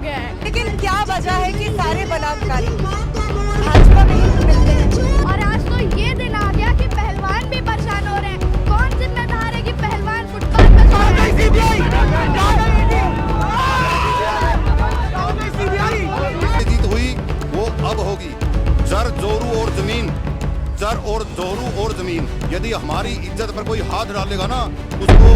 गया है। लेकिन क्या वजह है कि सारे बलात्कारी भाजपा में ही मिलते हैं? और आज तो ये दिन आ गया कि पहलवान भी परेशान हो रहे हैं। कौन जिम्मेदार है कि पहलवान फुटपाथ पर सो रहे हैं? जीत हुई वो अब होगी। जर जोरू और जमीन, जर और जोरू और जमीन। यदि हमारी इज्जत पर कोई हाथ डालेगा ना, उसको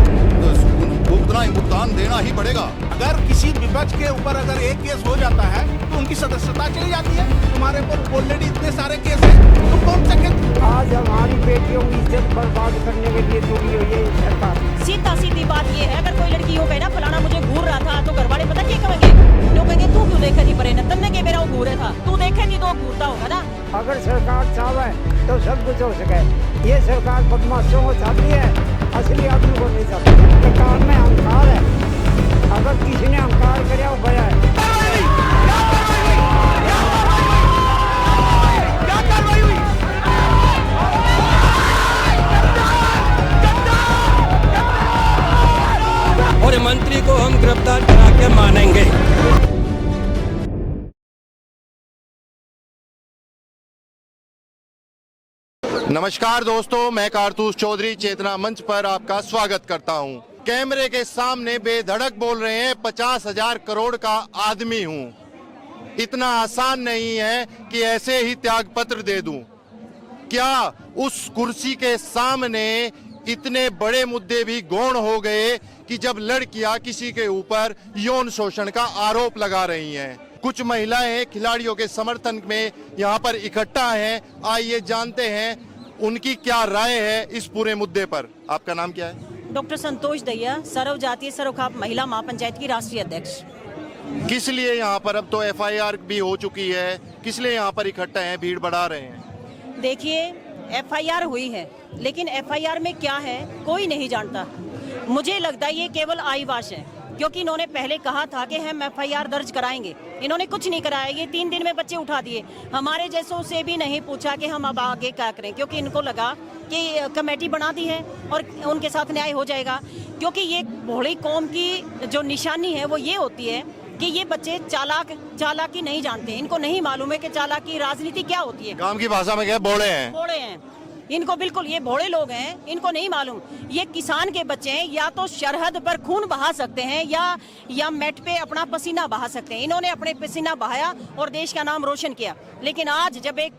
भुगतान देना ही पड़ेगा। अगर किसी विपक्ष के ऊपर अगर एक केस हो जाता है तो उनकी सदस्यता चली जाती है। तुम्हारे ऊपर ऑलरेडी इतने सारे केस हैं, तुम कौन सके? आज हमारी बेटियों की इज्जत बर्बाद करने के लिए जुड़ी हुई है सरकार। सीधा सीधी बात ये है, अगर कोई लड़की यूँ कहे ना फलाना मुझे घूर रहा था, तो घर वाले पता क्या कहेंगे? लोग कहेंगे तू क्यों देखा नहीं परे न तन्ने के मेरा वो घूरे था, तू देखेगी तो घूरता होगा ना। अगर सरकार चाहे तो सब कुछ हो सके। ये सरकार बदमाशों को चाहती है, असली आदमी को नहीं चाहती। सरकार में अहंकार है, अगर किसी ने अहंकार करे वो गया है। और मंत्री को हम गिरफ्तार करा के मानेंगे। नमस्कार दोस्तों, मैं कारतूस चौधरी चेतना मंच पर आपका स्वागत करता हूं। कैमरे के सामने बेधड़क बोल रहे हैं 50,000 करोड़ का आदमी हूं। इतना आसान नहीं है कि ऐसे ही त्याग पत्र दे दूं। क्या उस कुर्सी के सामने इतने बड़े मुद्दे भी गौण हो गए कि जब लड़कियां किसी के ऊपर यौन शोषण का आरोप लगा रही हैं? कुछ महिलाएं खिलाड़ियों के समर्थन में यहां पर इकट्ठा हैं। आइए जानते हैं उनकी क्या राय है इस पूरे मुद्दे पर। आपका नाम क्या है? डॉक्टर संतोष दहिया, सर्व जातीय सर्वखाप महिला महापंचायत की राष्ट्रीय अध्यक्ष। किस लिए यहाँ पर, अब तो FIR भी हो चुकी है, किस लिए यहाँ पर इकट्ठा हैं, भीड़ बढ़ा रहे हैं? देखिए, FIR हुई है, लेकिन FIR में क्या है कोई नहीं जानता। मुझे लगता है ये केवल आईवाश है, क्योंकि इन्होंने पहले कहा था कि हम FIR दर्ज कराएंगे। इन्होंने कुछ नहीं कराया, ये 3 दिन में बच्चे उठा दिए। हमारे जैसों से भी नहीं पूछा कि हम अब आगे क्या करें, क्योंकि इनको लगा कि कमेटी बना दी है और उनके साथ न्याय हो जाएगा। क्योंकि ये भोली कौम की जो निशानी है वो ये होती है कि ये बच्चे चालाकी नहीं जानते। इनको नहीं मालूम है कि चालाकी राजनीति क्या होती है। गांव की भाषा में क्या भोले हैं? भोले हैं इनको, बिल्कुल ये भोले लोग हैं, इनको नहीं मालूम। ये किसान के बच्चे हैं, या तो सरहद पर खून बहा सकते हैं या मैट पे अपना पसीना बहा सकते हैं। इन्होंने अपने पसीना बहाया और देश का नाम रोशन किया। लेकिन आज जब एक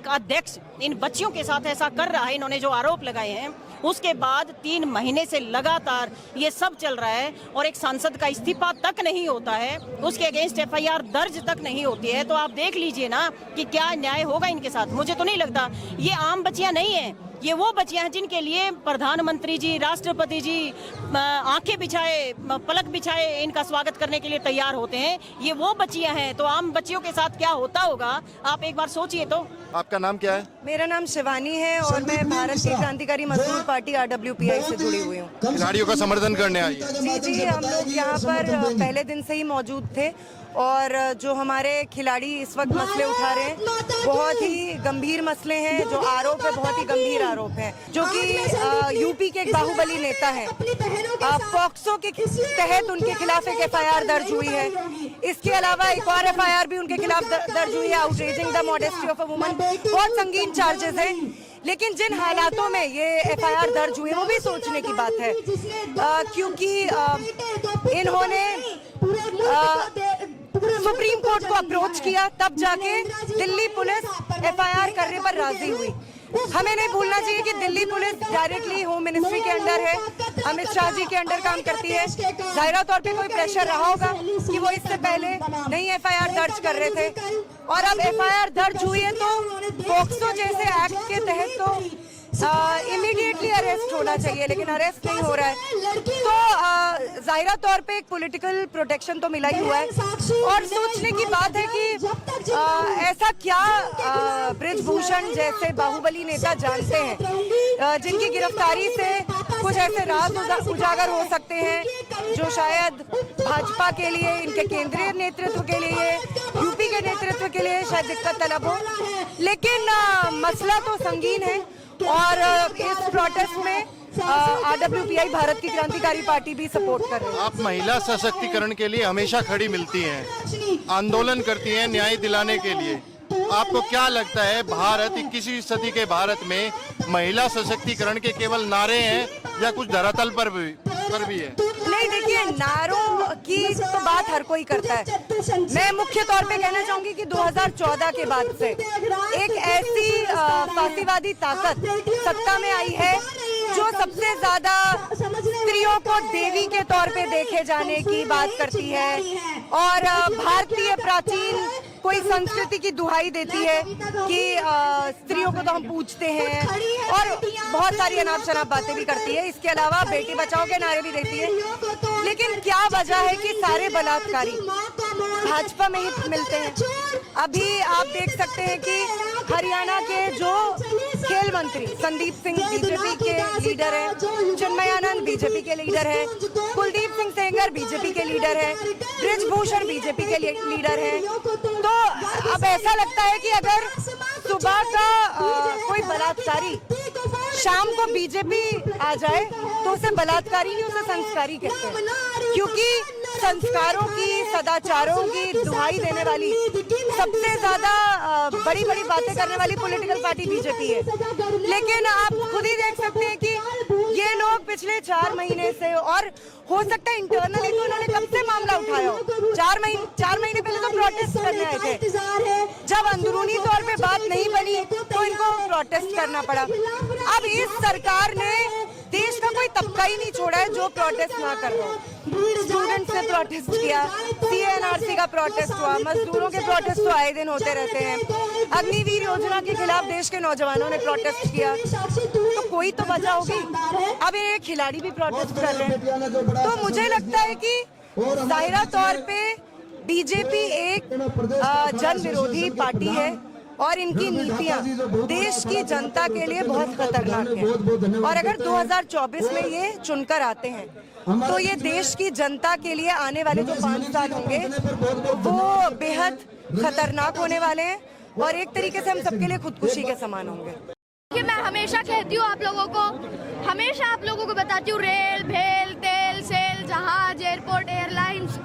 अध्यक्ष इन बच्चियों के साथ ऐसा कर रहा है, इन्होंने जो आरोप लगाए हैं, उसके बाद 3 महीने से लगातार ये सब चल रहा है और एक सांसद का इस्तीफा तक नहीं होता है, उसके अगेंस्ट FIR दर्ज तक नहीं होती है। तो आप देख लीजिए ना कि क्या न्याय होगा इनके साथ। मुझे तो नहीं लगता। ये आम बच्चियां नहीं है, ये वो बच्चियां हैं जिनके लिए प्रधानमंत्री जी, राष्ट्रपति जी आंखें बिछाए, पलक बिछाए इनका स्वागत करने के लिए तैयार होते हैं। ये वो बच्चियां हैं, तो आम बच्चियों के साथ क्या होता होगा आप एक बार सोचिए तो। आपका नाम क्या है? मेरा नाम शिवानी है और मैं भारत की क्रांतिकारी मजदूर पार्टी RWPI से जुड़ी हुई हूँ। खिलाड़ियों का समर्थन करने आई है। जी, हम लोग यहाँ पर पहले दिन से ही मौजूद थे और जो हमारे खिलाड़ी इस वक्त मसले उठा रहे हैं बहुत ही गंभीर मसले हैं। जो आरोप है बहुत ही गंभीर आरोप है, जो कि यूपी के एक बाहुबली नेता है। पॉक्सो के तहत उनके खिलाफ एक FIR दर्ज हुई है। इसके अलावा एक और FIR भी उनके खिलाफ दर्ज हुई है, outraging the modesty of a woman. बहुत संगीन चार्जेस हैं, लेकिन जिन हालातों में ये FIR दर्ज हुई है वो भी सोचने की बात है, क्योंकि इन्होंने सुप्रीम कोर्ट को अप्रोच किया, तब जाके दिल्ली पुलिस FIR करने पर राजी हुई। हमें नहीं भूलना चाहिए कि Delhi police directly home ministry के अंडर है, अमित शाह जी के अंडर काम करती है। जाहिर तौर पे कोई प्रेशर रहा होगा कि वो इससे पहले नहीं FIR दर्ज कर रहे थे, और अब FIR दर्ज हुई है तो पॉक्सो जैसे एक्ट के तहत तो इमीडिएटली अरेस्ट होना चाहिए, लेकिन अरेस्ट नहीं हो रहा है। तो जाहिरा तौर पे एक पॉलिटिकल प्रोटेक्शन तो मिला ही हुआ है। और सोचने की बात है कि ऐसा क्या ब्रिजभूषण जैसे बाहुबली नेता जानते हैं जिनकी गिरफ्तारी से कुछ ऐसे राज उजागर हो सकते हैं जो शायद भाजपा के लिए, इनके केंद्रीय नेतृत्व के लिए, यूपी के नेतृत्व के लिए शायद दिक्कत तलब हो। लेकिन मसला तो संगीन है और इस प्रोटेस्ट में RWPI भारत की क्रांतिकारी पार्टी भी सपोर्ट कर रही है। आप महिला सशक्तिकरण के लिए हमेशा खड़ी मिलती हैं, आंदोलन करती हैं न्याय दिलाने के लिए। आपको क्या लगता है, भारत 21वीं सदी के भारत में महिला सशक्तिकरण के केवल नारे हैं या कुछ धरातल पर भी है? नहीं, देखिए, नारों की तो बात हर कोई करता है। मैं मुख्य तौर पे कहना चाहूंगी कि 2014 के बाद से एक ऐसी फासीवादी ताकत सत्ता में आई है जो सबसे ज्यादा स्त्रियों को देवी के तौर पे देखे जाने की बात करती है और भारतीय प्राचीन कोई संस्कृति की दुहाई देती है कि स्त्रियों को तो हम पूजते हैं और बहुत सारी अनाप शनाप बातें भी करती है। इसके अलावा बेटी बचाओ के नारे भी देती है। लेकिन क्या वजह है कि सारे बलात्कारी भाजपा में ही मिलते हैं? अभी आप देख सकते हैं कि हरियाणा के जो खेल मंत्री संदीप सिंह बीजेपी के लीडर हैं, चिन्मयानंद बीजेपी के लीडर हैं, कुलदीप सिंह सेंगर बीजेपी के लीडर हैं, बृजभूषण बीजेपी के लीडर हैं। तो अब ऐसा लगता है कि अगर सुबह का कोई बलात्कारी शाम को बीजेपी आ जाए तो उसे बलात्कारी नहीं, उसे संस्कारी कहते हैं, क्योंकि संस्कारों की, सदाचारों की दुहाई देने वाली, सबसे ज्यादा बड़ी बड़ी बातें करने वाली पॉलिटिकल पार्टी बीजेपी है। लेकिन आप खुद ही देख सकते हैं कि ये लोग पिछले 4 महीने से, और हो सकता है इंटरनली तो उन्होंने कब से मामला उठाया हो, 4 महीने पहले तो प्रोटेस्ट करने आए थे। जब अंदरूनी तौर पे बात नहीं बनी तो इनको प्रोटेस्ट करना पड़ा। अब इस सरकार ने देश का कोई तबका ही नहीं छोड़ा है जो प्रोटेस्ट ना कर रहा हो। स्टूडेंट्स ने प्रोटेस्ट किया, CNRC का प्रोटेस्ट हुआ, मजदूरों के प्रोटेस्ट तो आए दिन होते रहते हैं, अग्निवीर योजना के खिलाफ देश के नौजवानों ने प्रोटेस्ट किया, तो कोई तो वजह होगी। अब ये खिलाड़ी भी प्रोटेस्ट कर रहे हैं। तो मुझे लगता है कि जाहिरा तौर पे बीजेपी एक जन विरोधी पार्टी है और इनकी नीतियां देश की जनता के लिए बहुत खतरनाक है। और अगर 2024 में ये चुनकर आते हैं तो ये देश की जनता के लिए आने वाले जो 5 साल होंगे वो बेहद खतरनाक होने वाले हैं और एक तरीके से हम सबके लिए खुदकुशी के समान होंगे। कि मैं हमेशा कहती हूँ आप लोगों को, हमेशा आप लोगों को बताती हूँ, रेल, भेल, तेल, सेल, जहाज, एयरपोर्ट, एयरलाइंस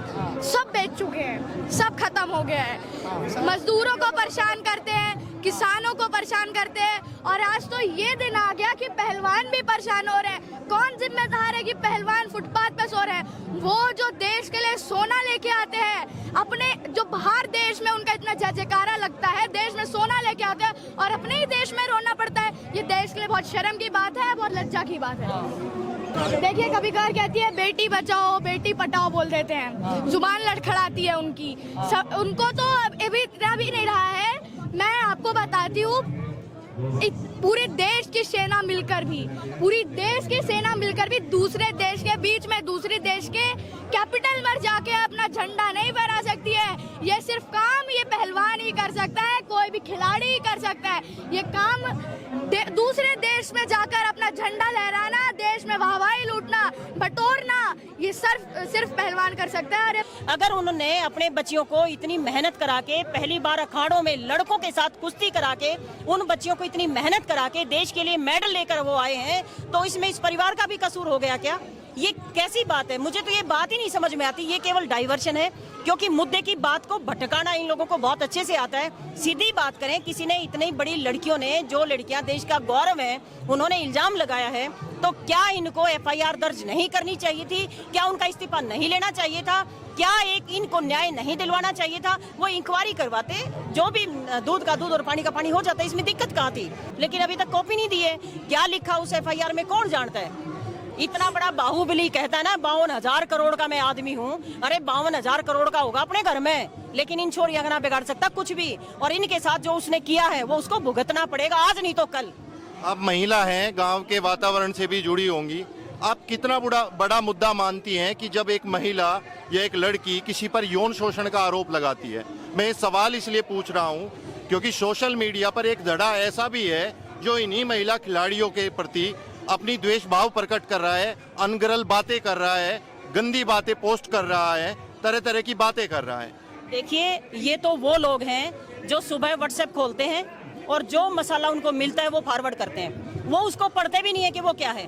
सब बेच चुके हैं, सब खत्म हो गया है। मजदूरों को परेशान करते हैं, किसानों को परेशान करते हैं और आज तो ये दिन आ गया कि पहलवान भी परेशान हो रहे हैं। कौन जिम्मेदार है कि पहलवान फुटपाथ पे सो रहे हैं? वो जो देश के लिए सोना लेके आते हैं, अपने जो बाहर देश में उनका इतना जयजयकारा लगता है, देश में सोना लेके आते हैं और अपने ही देश में रोना पड़ता है। ये देश के लिए बहुत शर्म की बात है, बहुत लज्जा की बात है। देखिए, कभी कभार कहती है बेटी बचाओ बेटी पटाओ बोल देते हैं, जुबान लड़खड़ाती है उनकी। उनको तो अभी इतना भी नहीं रहा है। मैं आपको बताती हूँ, पूरे देश की सेना मिलकर भी, पूरी देश की सेना मिलकर भी दूसरे देश के बीच में, दूसरे देश के कैपिटल में जाके अपना झंडा नहीं फहरा सकती है। ये सिर्फ काम ये पहलवान ही कर सकता है, कोई भी खिलाड़ी ही कर सकता है। ये काम दूसरे देश में जाकर अपना झंडा लहराना, देश में वाहवाही लूटना, बटोरना, ये सिर्फ पहलवान कर सकता है। अगर उन्होंने अपने बच्चियों को इतनी मेहनत करा के, पहली बार अखाड़ों में लड़कों के साथ कुश्ती करा के, उन बच्चियों को इतनी मेहनत करा के देश के लिए मेडल लेकर वो आए हैं, तो इसमें इस परिवार का भी कसूर हो गया क्या? ये कैसी बात है? मुझे तो ये बात ही नहीं समझ में आती। ये केवल डाइवर्शन है, क्योंकि मुद्दे की बात को भटकाना इन लोगों को बहुत अच्छे से आता है। सीधी बात करें, किसी ने इतनी बड़ी लड़कियों ने, जो लड़कियां देश का गौरव है, उन्होंने इल्जाम लगाया है, तो क्या इनको FIR दर्ज नहीं करनी चाहिए थी? क्या उनका इस्तीफा नहीं लेना चाहिए था? क्या इनको न्याय नहीं दिलवाना चाहिए था? वो इंक्वायरी करवाते, जो भी दूध का दूध और पानी का पानी हो जाता, इसमें दिक्कत कहाँ थी? लेकिन अभी तक कॉपी नहीं दी है। क्या लिखा उस FIR में कौन जानता है? इतना बड़ा बाहुबली कहता है ना, 52,000 करोड़ का मैं आदमी हूँ। अरे 52,000 करोड़ का होगा अपने घर में, लेकिन इन छोरियों का ना बिगाड़ सकता कुछ भी। और इनके साथ जो उसने किया है वो उसको भुगतना पड़ेगा, आज नहीं तो कल। आप महिला हैं, गांव के वातावरण से भी जुड़ी होंगी। आप कितना बड़ा मुद्दा मानती हैं कि जब एक महिला या एक लड़की किसी पर यौन शोषण का आरोप लगाती है? मैं ये सवाल इसलिए पूछ रहा हूँ क्योंकि सोशल मीडिया पर एक धड़ा ऐसा भी है जो इन्हीं महिला खिलाड़ियों के प्रति अपनी द्वेष भाव प्रकट कर रहा है, अनगरल बातें कर रहा है, गंदी बातें पोस्ट कर रहा है, तरह तरह की बातें कर रहा है। देखिए, ये तो वो लोग हैं जो सुबह व्हाट्सएप खोलते हैं और जो मसाला उनको मिलता है वो फॉरवर्ड करते हैं। वो उसको पढ़ते भी नहीं है कि वो क्या है।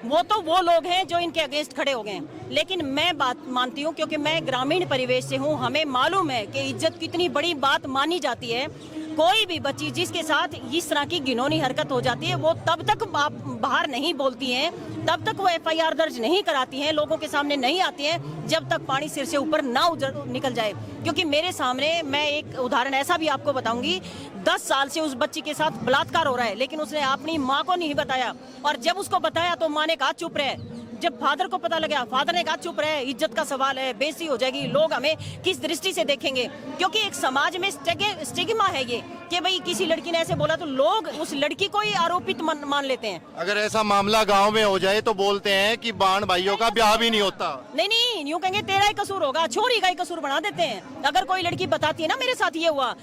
वो तो वो लोग हैं जो इनके अगेंस्ट खड़े हो गए हैं। लेकिन मैं बात मानती हूँ, क्योंकि मैं ग्रामीण परिवेश से हूँ, हमें मालूम है कि इज्जत कितनी बड़ी बात मानी जाती है। कोई भी बच्ची जिसके साथ इस तरह की घिनौनी हरकत हो जाती है, वो तब तक बाहर नहीं बोलती हैं, तब तक वो FIR दर्ज नहीं कराती हैं, लोगों के सामने नहीं आती हैं, जब तक पानी सिर से ऊपर ना निकल जाए। क्योंकि मेरे सामने, मैं एक उदाहरण ऐसा भी आपको बताऊंगी, 10 साल से उस बच्ची के साथ बलात्कार हो रहा है, लेकिन उसने अपनी माँ को नहीं बताया, और जब उसको बताया तो माँ ने कहा चुप रहे। जब फादर को पता लगा, फादर ने कहा चुप रहे, इज्जत का सवाल है, बेइज्जती हो जाएगी, लोग हमें किस दृष्टि से देखेंगे। क्योंकि एक समाज में स्टिग्मा है ये कि भाई किसी लड़की ने ऐसे बोला तो लोग उस लड़की को ही आरोपित मान लेते हैं। अगर ऐसा मामला गांव में हो जाए तो बोलते हैं कि बहन भाइयों का ब्याह भी नहीं होता। नहीं, यूं कहेंगे तेरा ही कसूर होगा, छोरी का ही कसूर बना देते हैं। अगर कोई लड़की बताती है ना मेरे साथ ये हुआ,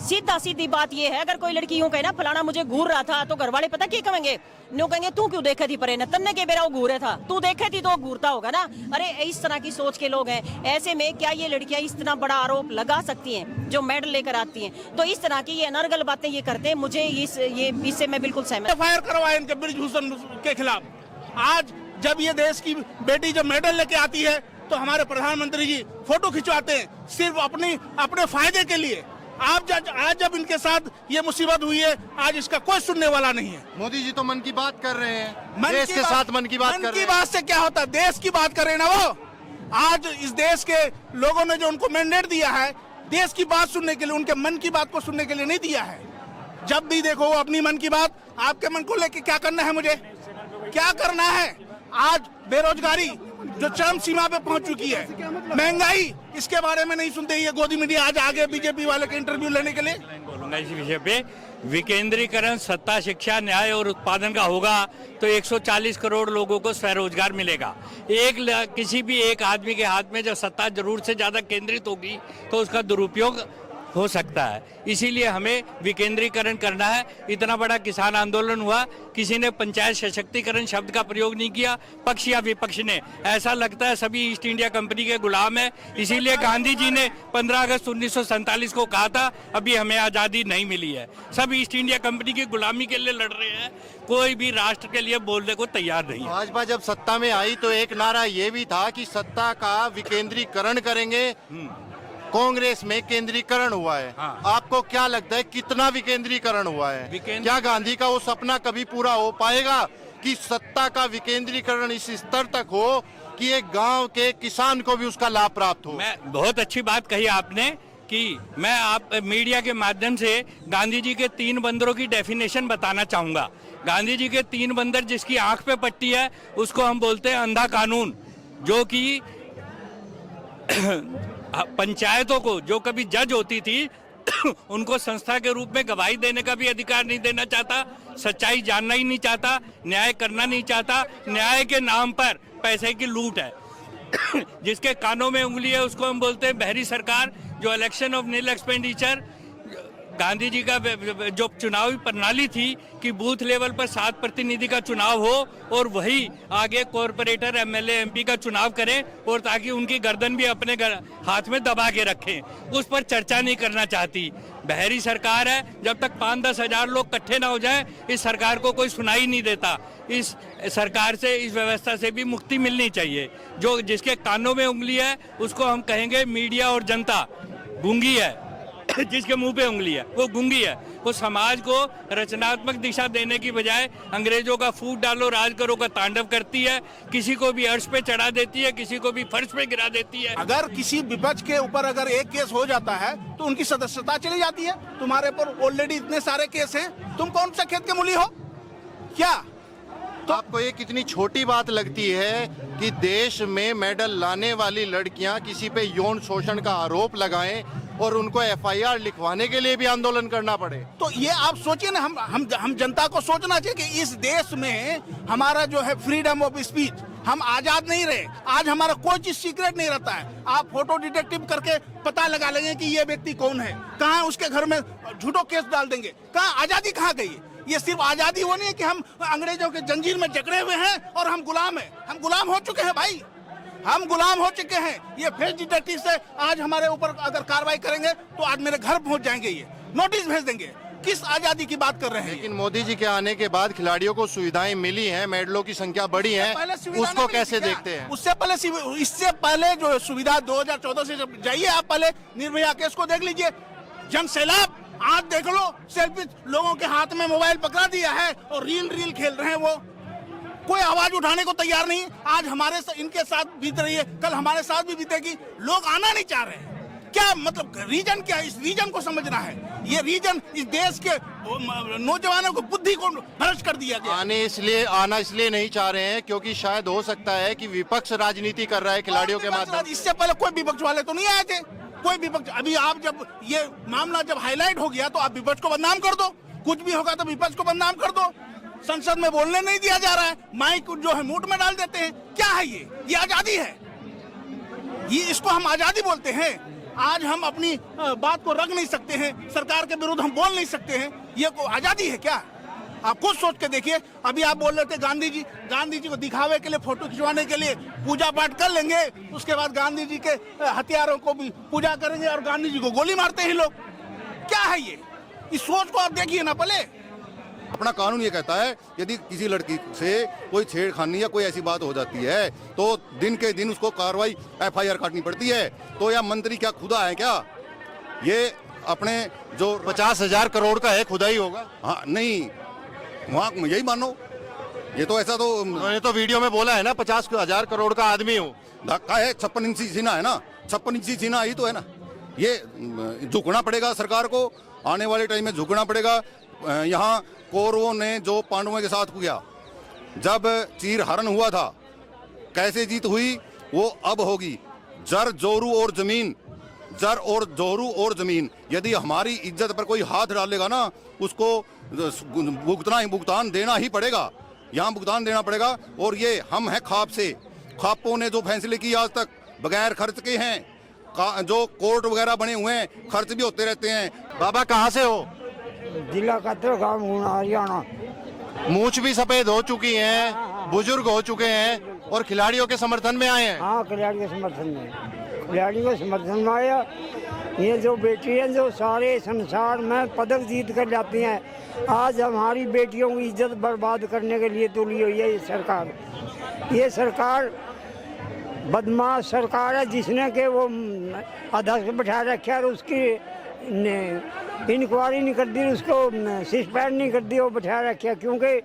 सीधी बात ये है, अगर कोई लड़की यूं कहे ना फलाना मुझे घूर रहा था, तो घर वाले पता क्या कहेंगे, यूं कहेंगे तू क्यों देखे थी परे न तन्ने के बेरा वो घूरे था, तू देखे थी तो घूरता होगा ना। अरे इस तरह की सोच के लोग हैं। ऐसे में क्या ये लड़कियां इस तरह बड़ा आरोप लगा सकती हैं जो मेडल लेकर आती हैं? तो इस तरह की ये अनर्गल बातें ये करते हैं, मुझे इससे मैं बिल्कुल सहमत। FIR करवाए इनके ब्रिजभूषण के खिलाफ। आज जब ये देश की बेटी जब मेडल लेके आती है तो हमारे प्रधानमंत्री जी फोटो खिंचवाते हैं सिर्फ अपने फायदे के लिए। आज जब इनके साथ ये मुसीबत हुई है, आज इसका कोई सुनने वाला नहीं है। मोदी जी तो मन की बात कर रहे हैं, देश के साथ मन की बात कर रहे हैं। मन की बात से क्या होता है, देश की बात कर रहे हैं ना वो। आज इस देश के लोगों ने जो उनको मैंडेट दिया है देश की बात सुनने के लिए, उनके मन की बात को सुनने के लिए नहीं दिया है। जब भी देखो वो अपनी मन की बात, आपके मन को लेके क्या करना है, मुझे क्या करना है। आज बेरोजगारी जो चरम सीमा पे पहुंच चुकी है, महंगाई, इसके बारे में नहीं सुनते ये गोदी मीडिया। आज आगे बीजेपी वाले के इंटरव्यू लेने के लिए बोलूंगा इसी विषय पे। विकेंद्रीकरण सत्ता, शिक्षा, न्याय और उत्पादन का होगा तो 140 करोड़ लोगों को स्वरोजगार मिलेगा। किसी भी एक आदमी के हाथ में जब सत्ता जरूर से ज्यादा केंद्रित होगी तो उसका दुरुपयोग हो सकता है। इसीलिए हमें विकेंद्रीकरण करना है। इतना बड़ा किसान आंदोलन हुआ, किसी ने पंचायत सशक्तिकरण शब्द का प्रयोग नहीं किया, पक्ष या विपक्ष ने। ऐसा लगता है सभी ईस्ट इंडिया कंपनी के गुलाम है। इसीलिए गांधी जी ने 15 अगस्त 1947 को कहा था अभी हमें आजादी नहीं मिली है। सब ईस्ट इंडिया कंपनी की गुलामी के लिए लड़ रहे हैं, कोई भी राष्ट्र के लिए बोलने को तैयार नहीं है। भाजपा जब सत्ता में आई तो एक नारा ये भी था कि सत्ता का विकेंद्रीकरण करेंगे। कांग्रेस में केंद्रीकरण हुआ है। हाँ। आपको क्या लगता है कितना विकेंद्रीकरण हुआ है? क्या गांधी का वो सपना कभी पूरा हो पाएगा कि सत्ता का विकेंद्रीकरण इस स्तर तक हो कि एक गांव के किसान को भी उसका लाभ प्राप्त हो? मैं बहुत अच्छी बात कही आपने कि मैं आप मीडिया के माध्यम से गांधी जी के 3 बंदरों की डेफिनेशन बताना चाहूंगा। गांधी जी के 3 बंदर, जिसकी आंख पे पट्टी है उसको हम बोलते हैं अंधा कानून, जो कि पंचायतों को, जो कभी जज होती थी उनको संस्था के रूप में गवाही देने का भी अधिकार नहीं देना चाहता, सच्चाई जानना ही नहीं चाहता, न्याय करना नहीं चाहता, न्याय के नाम पर पैसे की लूट है। जिसके कानों में उंगली है उसको हम बोलते हैं बहरी सरकार। जो election of nil expenditure, Gandhi ji का जो चुनावी प्रणाली थी कि बूथ लेवल पर 7 प्रतिनिधि का चुनाव हो और वही आगे कॉरपोरेटर, MLA, MP का चुनाव करें, और ताकि उनकी गर्दन भी अपने हाथ में दबा के रखें, उस पर चर्चा नहीं करना चाहती। बहरी सरकार है, जब तक 5-10 हजार लोग इकट्ठे ना हो जाए इस सरकार को कोई सुनाई नहीं देता। इस सरकार से, इस व्यवस्था से भी मुक्ति मिलनी चाहिए। जो जिसके कानों में उंगली है उसको हम कहेंगे मीडिया और जनता गूंगी है, जिसके मुंह पे उंगली है वो गूंगी है। वो समाज को रचनात्मक दिशा देने की बजाय अंग्रेजों का फूट डालो राज करो का तांडव करती है। किसी को भी अर्श पे चढ़ा देती है, किसी को भी फर्श पे गिरा देती है। अगर किसी विपक्ष के ऊपर अगर एक केस हो जाता है तो उनकी सदस्यता चली जाती है। तुम्हारे ऊपर ऑलरेडी इतने सारे केस हैं, तुम कौन सा खेत के मूली हो क्या? तो आपको ये कितनी छोटी बात लगती है कि देश में मेडल लाने वाली लड़कियां किसी पे यौन शोषण का आरोप लगाएं और उनको FIR लिखवाने के लिए भी आंदोलन करना पड़े? तो ये आप सोचिए ना, हम जनता को सोचना चाहिए कि इस देश में हमारा जो है फ्रीडम ऑफ स्पीच, हम आजाद नहीं रहे। आज हमारा कोई चीज सीक्रेट नहीं रहता है। आप फोटो डिटेक्टिव करके पता लगा लेंगे कि ये व्यक्ति कौन है, कहाँ उसके घर में झूठो केस डाल देंगे। कहाँ आजादी कहाँ गई? ये सिर्फ आजादी वो नहीं है कि हम अंग्रेजों के जंजीर में जकड़े हुए हैं और हम गुलाम हैं। हम गुलाम हो चुके हैं भाई, हम गुलाम हो चुके हैं। ये फेस डिटेक्टिव से आज हमारे ऊपर अगर कार्रवाई करेंगे तो आज मेरे घर पहुंच जाएंगे, ये नोटिस भेज देंगे। किस आजादी की बात कर रहे हैं? लेकिन मोदी जी के आने के बाद खिलाड़ियों को सुविधाएं मिली हैं, मेडलों की संख्या बढ़ी है, पहले सुविधा उसको नहीं मिली कैसे थी क्या? देखते हैं? इससे पहले जो सुविधा 2014 से जब जाइए आप, पहले निर्भया केस को देख लीजिए, जन सैलाब आज देख लो, सेल्फी लोगों के हाथ में मोबाइल पकड़ा दिया है और रील खेल रहे हैं, वो कोई आवाज उठाने को तैयार नहीं। आज इनके साथ बीत रही है, कल हमारे साथ भी बीतेगी। लोग आना नहीं चाह रहे हैं, क्या मतलब रीजन क्या है? इस रीजन को समझना है। ये रीजन इस देश के नौजवानों को बुद्धि को भ्रष्ट कर दिया गया। आना इसलिए नहीं चाह रहे हैं क्योंकि शायद हो सकता है कि विपक्ष राजनीति कर रहा है खिलाड़ियों के माध्यम। इससे पहले कोई विपक्ष वाले तो नहीं आए थे, कोई विपक्ष। अभी आप जब ये मामला जब हाईलाइट हो गया तो आप विपक्ष को बदनाम कर दो, कुछ भी होगा तो विपक्ष को बदनाम कर दो। संसद में बोलने नहीं दिया जा रहा है, माइक जो है मूट में डाल देते हैं। क्या है ये आजादी है? ये इसको हम आजादी बोलते हैं? आज हम अपनी बात को रख नहीं सकते हैं, सरकार के विरुद्ध हम बोल नहीं सकते हैं, ये को आजादी है क्या? आप खुद सोच के देखिए। अभी आप बोल रहे थे गांधी जी को दिखावे के लिए, फोटो खिंचवाने के लिए पूजा पाठ कर लेंगे, उसके बाद गांधी जी के हथियारों को भी पूजा करेंगे और गांधी जी को गोली मारते हैं लोग। क्या है ये? इस सोच को आप देखिए ना पहले। अपना कानून ये कहता है यदि किसी लड़की से कोई छेड़खानी या कोई ऐसी बात हो जाती है तो दिन के दिन उसको कार्रवाई FIR काटनी पड़ती है। तो या मंत्री क्या खुदा है क्या? ये अपने जो 50,000 करोड़ का है, खुदा ही होगा। हाँ नहीं, वहाँ यही मानो, ये तो ऐसा तो उन्होंने तो वीडियो में बोला है ना 50,000 करोड़ का आदमी हूँ। धक्का है, 56 इंची सीना है ना, 56 इंची सीना ही तो है ना। ये झुकना पड़ेगा सरकार को, आने वाले टाइम में झुकना पड़ेगा। यहाँ कौरवों ने जो पांडवों के साथ किया, जब चीर हरण हुआ था, कैसे जीत हुई वो अब होगी। जर जोरू और जमीन, जर और जोरू और जमीन। यदि हमारी इज्जत पर कोई हाथ डालेगा ना, उसको भुगतान देना ही पड़ेगा, यहाँ भुगतान देना पड़ेगा। और ये हम हैं खाप से, खापों ने जो फैसले किए आज तक बगैर खर्च के हैं, जो कोर्ट वगैरह बने हुए हैं, खर्च भी होते रहते हैं। बाबा कहाँ से हो? जिला कतरगाम हरियाणा। मूछ भी सफेद हो चुकी हैं, बुजुर्ग हो चुके हैं और खिलाड़ियों के समर्थन में आए हैं। हाँ, खिलाड़ियों के समर्थन में, खिलाड़ियों के समर्थन में आया। ये जो बेटी है जो सारे संसार में पदक जीत कर जाती हैं, आज हमारी बेटियों की इज्जत बर्बाद करने के लिए तुली हुई है ये सरकार। ये सरकार बदमाश सरकार है, जिसने के वो अध्यक्ष बैठा रखा है और उसकी इंक्वायरी नहीं कर दी, उसको सस्पेंड नहीं कर दी, वो बैठा रखा। क्योंकि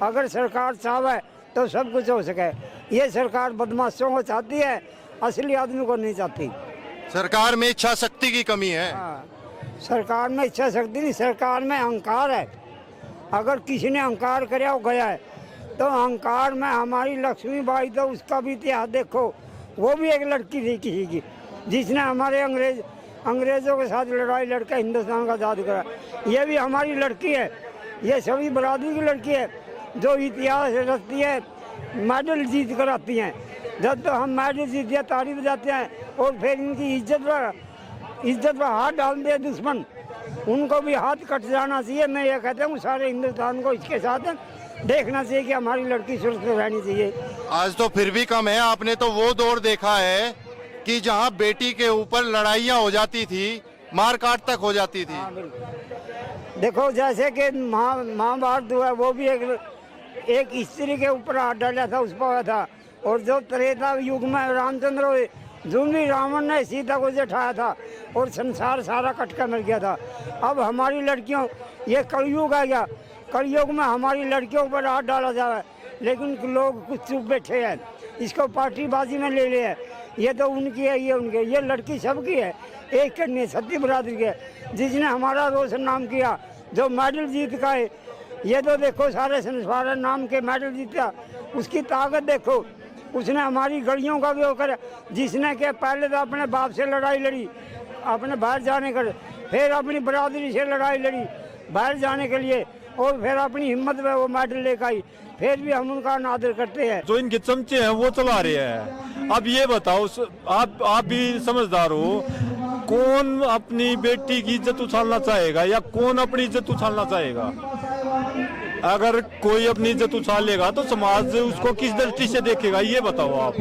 अगर सरकार चाहे तो सब कुछ हो सके। ये सरकार बदमाशों को चाहती है, असली आदमी को नहीं चाहती। सरकार में इच्छा शक्ति की कमी है। हाँ, सरकार में इच्छा शक्ति नहीं, सरकार में अहंकार है। अगर किसी ने अहंकार कराया हो गया है तो अहंकार में हमारी लक्ष्मीबाई, तो उसका भी इतिहास देखो, वो भी एक लड़की थी किसी की, जिसने हमारे अंग्रेजों के साथ लड़ाई लड़कर हिंदुस्तान का आज़ाद करा। ये भी हमारी लड़की है, ये सभी बरादरी की लड़की है जो इतिहास रखती है, मेडल जीत कर आती हैं। जब तो हम मेडल जीत दिया ताली बजाते हैं और फिर इनकी इज्जत पर हाथ डाल दिया दुश्मन, उनको भी हाथ कट जाना चाहिए। मैं ये कहता हूँ सारे हिंदुस्तान को इसके साथ देखना चाहिए कि हमारी लड़की सुरक्षित रहनी चाहिए। आज तो फिर भी कम है। आपने तो वो दौर देखा है कि जहां बेटी के ऊपर लड़ाइयां हो जाती थी, मारकाट तक हो जाती थी। हाँ, देखो जैसे कि महाभारत हुआ, वो भी एक स्त्री के ऊपर हाथ डाला था, उस पर हुआ था। और जो त्रेता युग में रामचंद्र हुए, जो भी रावण ने सीता को जठाया था और संसार सारा कटका मिल गया था। अब हमारी लड़कियों, ये कलयुग आ गया, कलयुग में हमारी लड़कियों पर हाथ डाला जाए, लेकिन लोग कुछ चुप बैठे हैं, इसको पार्टीबाजी में ले लिए। ये तो उनकी है, ये उनकी है, ये लड़की सबकी है, एक करनी है, सती बरादरी की है, जिसने हमारा रोशन नाम किया, जो मेडल जीत का है। ये तो देखो सारे संसार नाम के मेडल जीता, उसकी ताकत देखो। उसने हमारी गलियों का भी वो करे, जिसने के पहले तो अपने बाप से लड़ाई लड़ी अपने बाहर जाने कर, फिर अपनी बरादरी से लड़ाई लड़ी बाहर जाने के लिए, और फिर अपनी हिम्मत में वो मेडल लेकर आई। फिर भी हम उनका अनादर करते हैं। जो इनके चमचे हैं वो चला रहे हैं। अब ये बताओ, आप भी समझदार हो, कौन अपनी बेटी की इज्जत उछालना चाहेगा या कौन अपनी इज्जत उछालना चाहेगा? अगर कोई अपनी इज्जत उछालेगा तो समाज उसको किस दृष्टि से देखेगा, ये बताओ आप।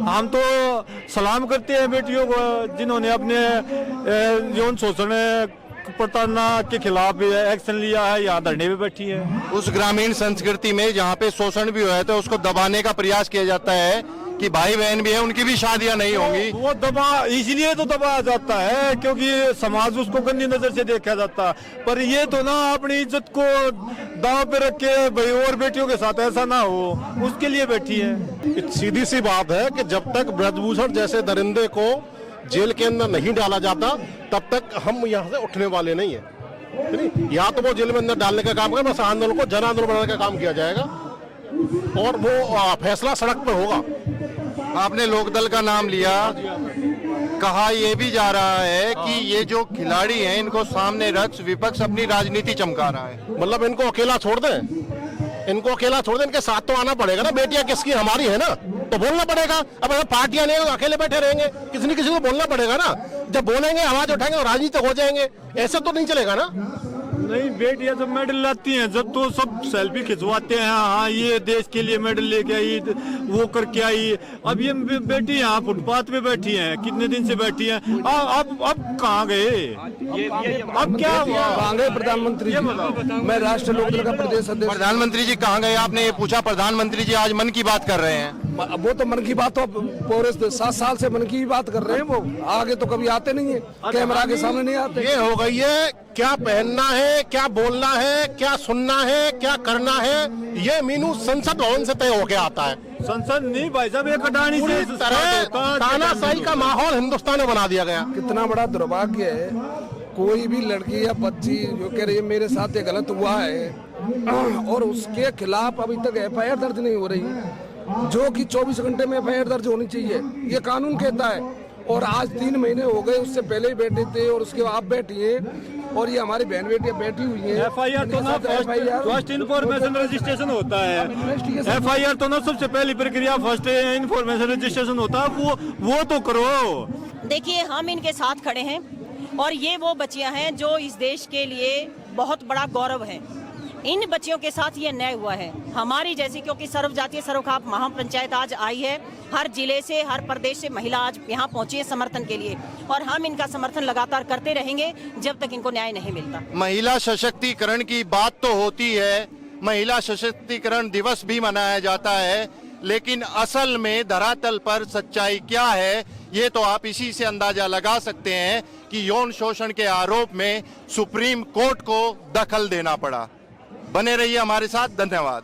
हम तो सलाम करते हैं बेटियों को जिन्होंने अपने यौन शोषण प्रताड़ना के खिलाफ एक्शन लिया है, यहाँ धरने पे बैठी है। उस ग्रामीण संस्कृति में जहाँ पे शोषण भी हुआ है तो उसको दबाने का प्रयास किया जाता है कि भाई बहन भी है उनकी भी शादियां नहीं होंगी। वो इसलिए तो दबाया जाता है क्योंकि समाज उसको गंदी नजर से देखा जाता है। पर ये तो ना अपनी इज्जत को दांव पे रख के भाई और बेटियों के साथ ऐसा ना हो, उसके लिए बैठी है। सीधी सी बात है कि जब तक ब्रजभूषण जैसे दरिंदे को जेल के अंदर नहीं डाला जाता तब तक हम यहाँ से उठने वाले नहीं है। या तो वो जेल में अंदर डालने का काम करें, बस आंदोलन को जन आंदोलन बनाने का काम किया जाएगा और वो फैसला सड़क पर होगा। आपने लोकदल का नाम लिया, कहा यह भी जा रहा है कि ये जो खिलाड़ी हैं इनको सामने रख विपक्ष अपनी राजनीति चमका रहा है। मतलब इनको अकेला छोड़ दें, इनको अकेला छोड़ दें, इनके साथ तो आना पड़ेगा ना। बेटियां किसकी, हमारी है ना, तो बोलना पड़ेगा। अब अगर पार्टियां नहीं अकेले बैठे रहेंगे, किसी न किसी को बोलना पड़ेगा ना। जब बोलेंगे, आवाज उठाएंगे और राजनीतिक हो जाएंगे, ऐसा तो नहीं चलेगा ना। नहीं, बेटियां जब मेडल लाती हैं, जब तो सब सेल्फी खिंचवाते हैं, हाँ ये देश के लिए मेडल लेके आई, वो करके आई। अब ये बेटी यहाँ फुटपाथ पे बैठी हैं, कितने दिन से बैठी हैं। अब कहाँ गए, अब क्या हुआ? कहाँ गए प्रधानमंत्री जी? मैं राष्ट्रीय लोकदल का प्रदेश अध्यक्ष। प्रधानमंत्री जी कहाँ गए? आपने ये पूछा। प्रधानमंत्री जी आज मन की बात कर रहे हैं। वो तो मन की बात तो पूरे 7 साल से मन की बात कर रहे हैं। वो आगे तो कभी आते नहीं है, कैमरा के सामने नहीं आते। ये हो गई है, क्या पहनना है, क्या बोलना है, क्या सुनना है, क्या करना है, ये मीनू संसद भवन से तय होके आता है। संसद नहीं भाई साहब, एक अडानी से तानाशाही का माहौल हिंदुस्तान में बना दिया गया। कितना बड़ा दुर्भाग्य है, कोई भी लड़की या बच्ची जो कह रही है मेरे साथ ये गलत हुआ है और उसके खिलाफ अभी तक FIR दर्ज नहीं हो रही, जो कि 24 घंटे में FIR दर्ज होनी चाहिए, ये कानून कहता है। और आज 3 महीने हो गए, उससे पहले ही बैठे थे और उसके बाद आप बैठी है और ये हमारी बहन बेटियां बैठी हुई हैं। FIR तो ना फर्स्ट इन्फॉर्मेशन रजिस्ट्रेशन होता है। FIR तो ना सबसे पहली प्रक्रिया फर्स्ट इन्फॉर्मेशन रजिस्ट्रेशन होता है, वो तो करो। देखिए, हम इनके साथ खड़े हैं और ये वो बच्चियां हैं जो इस देश के लिए बहुत बड़ा गौरव है। इन बच्चियों के साथ ये न्याय हुआ है हमारी जैसी, क्योंकि सर्व जातीय सर्वखाप महापंचायत आज आई है। हर जिले से, हर प्रदेश से महिला आज यहाँ पहुंची है समर्थन के लिए और हम इनका समर्थन लगातार करते रहेंगे जब तक इनको न्याय नहीं मिलता। महिला सशक्तिकरण की बात तो होती है, महिला सशक्तिकरण दिवस भी मनाया जाता है, लेकिन असल में धरातल पर सच्चाई क्या है ये तो आप इसी से अंदाजा लगा सकते हैं कि यौन शोषण के आरोप में सुप्रीम कोर्ट को दखल देना पड़ा। बने रहिए हमारे साथ, धन्यवाद।